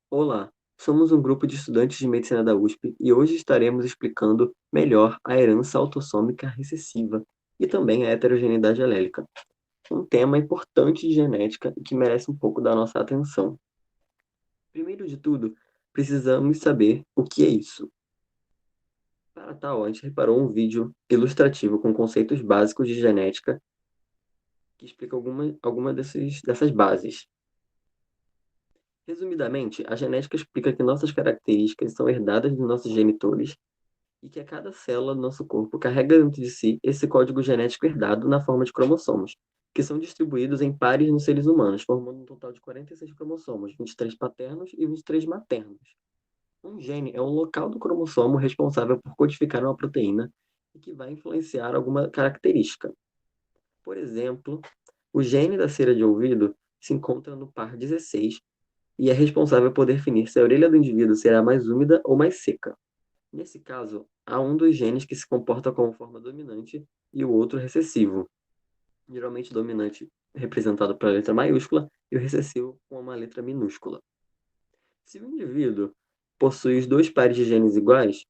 Olá, somos um grupo de estudantes de medicina da USP e hoje estaremos explicando melhor a herança autossômica recessiva e também a heterogeneidade alélica, um tema importante de genética e que merece um pouco da nossa atenção. Primeiro de tudo, precisamos saber o que é isso. Para tal, a gente reparou um vídeo ilustrativo com conceitos básicos de genética que explica alguma dessas bases. Resumidamente, a genética explica que nossas características são herdadas dos nossos genitores e que a cada célula do nosso corpo carrega dentro de si esse código genético herdado na forma de cromossomos, que são distribuídos em pares nos seres humanos, formando um total de 46 cromossomos, 23 paternos e 23 maternos. Um gene é um local do cromossomo responsável por codificar uma proteína e que vai influenciar alguma característica. Por exemplo, o gene da cera de ouvido se encontra no par 16 e é responsável por definir se a orelha do indivíduo será mais úmida ou mais seca. Nesse caso, há um dos genes que se comporta como forma dominante e o outro recessivo. Geralmente dominante representado pela letra maiúscula e o recessivo com uma letra minúscula. Se o indivíduo possui os dois pares de genes iguais,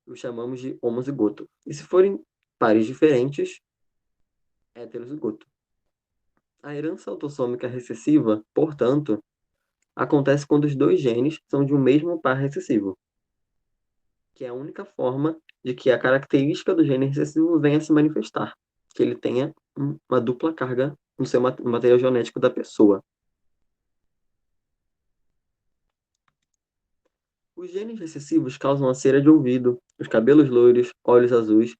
o chamamos de homozigoto. E se forem pares diferentes, heterozigoto. A herança autossômica recessiva, portanto, acontece quando os dois genes são de um mesmo par recessivo, que é a única forma de que a característica do gene recessivo venha a se manifestar, que ele tenha uma dupla carga no seu material genético da pessoa. Os genes recessivos causam a cera de ouvido, os cabelos loiros, olhos azuis,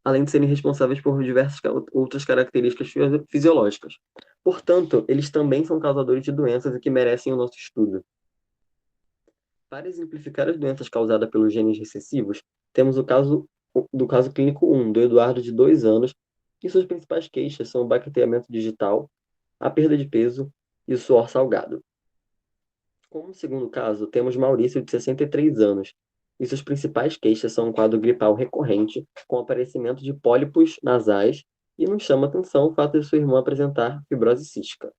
além de serem responsáveis por diversas outras características fisiológicas. Portanto, eles também são causadores de doenças e que merecem o nosso estudo. Para exemplificar as doenças causadas pelos genes recessivos, temos o caso clínico 1, do Eduardo, de 2 anos, e suas principais queixas são o baqueteamento digital, a perda de peso e o suor salgado. Como segundo caso, temos Maurício, de 63 anos, e suas principais queixas são um quadro gripal recorrente, com aparecimento de pólipos nasais, e nos chama atenção o fato de sua irmã apresentar fibrose cística.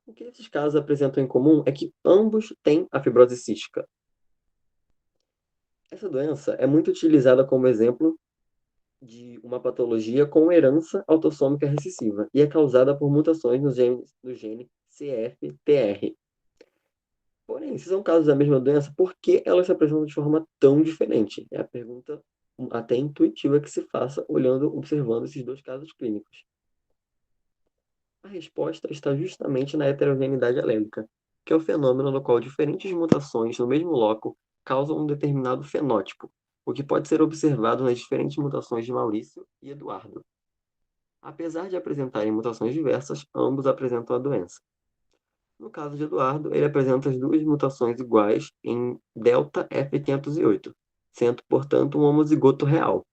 O que esses casos apresentam em comum é que ambos têm a fibrose cística. Essa doença é muito utilizada como exemplo de uma patologia com herança autossômica recessiva e é causada por mutações no gene CFTR. Porém, se são casos da mesma doença, por que elas se apresentam de forma tão diferente? É a pergunta até intuitiva que se faça observando esses dois casos clínicos. A resposta está justamente na heterogeneidade alêlica, que é o fenômeno no qual diferentes mutações no mesmo loco causam um determinado fenótipo, o que pode ser observado nas diferentes mutações de Maurício e Eduardo. Apesar de apresentarem mutações diversas, ambos apresentam a doença. No caso de Eduardo, ele apresenta as duas mutações iguais em delta F508, sendo, portanto, um homozigoto real,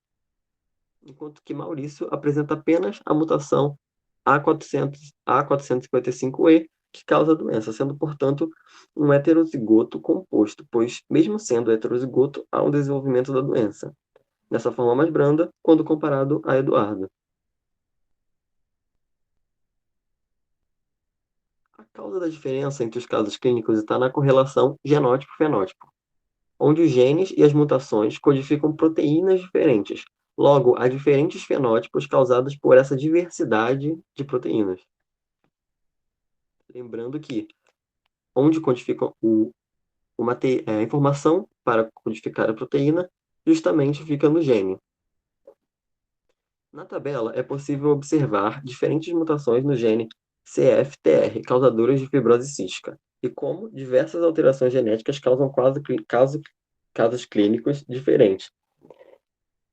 enquanto que Maurício apresenta apenas a mutação A455E, que causa a doença, sendo, portanto, um heterozigoto composto, pois, mesmo sendo heterozigoto, há um desenvolvimento da doença, nessa forma mais branda, quando comparado a Eduardo. A causa da diferença entre os casos clínicos está na correlação genótipo-fenótipo, onde os genes e as mutações codificam proteínas diferentes. Logo, há diferentes fenótipos causados por essa diversidade de proteínas. Lembrando que onde codificam a informação para codificar a proteína justamente fica no gene. Na tabela, é possível observar diferentes mutações no gene CFTR, causadoras de fibrose cística, e como diversas alterações genéticas causam casos clínicos diferentes.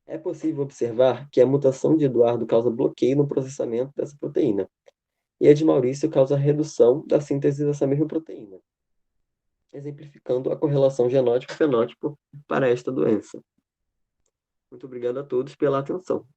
É possível observar que a mutação de Eduardo causa bloqueio no processamento dessa proteína, e a de Maurício causa redução da síntese dessa mesma proteína, exemplificando a correlação genótipo-fenótipo para esta doença. Muito obrigado a todos pela atenção.